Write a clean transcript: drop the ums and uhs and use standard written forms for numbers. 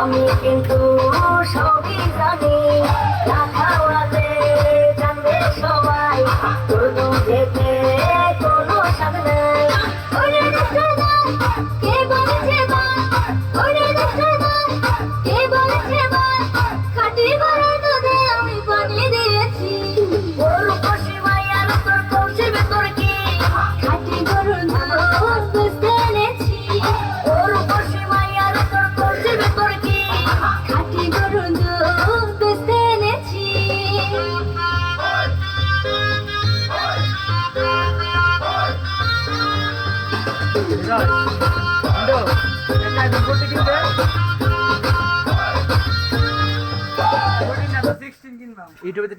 আমি কিন্তু সবই জানি, না খাওয়ালে জানবে সবাই তোর দুধেতে কোনো স্বাদ নাই। ওরে দুষ্টুদার, কে বলেছে বান? ওরে দুষ্টুদার, কে বলেছে বান? খাঁটি গরুর দুধে আমি পানি দিয়েছি। ওর খুশি মাইয়ার তোর কলসির ভেতর কি? খাঁটি গরুর দুধ বেচতে এনেছি। ওর খুশি মাইয়ার তোর কলসির ভেতর কি? খাঁটি গরুর দুধ বেচতে এনেছি। ইউটিউবে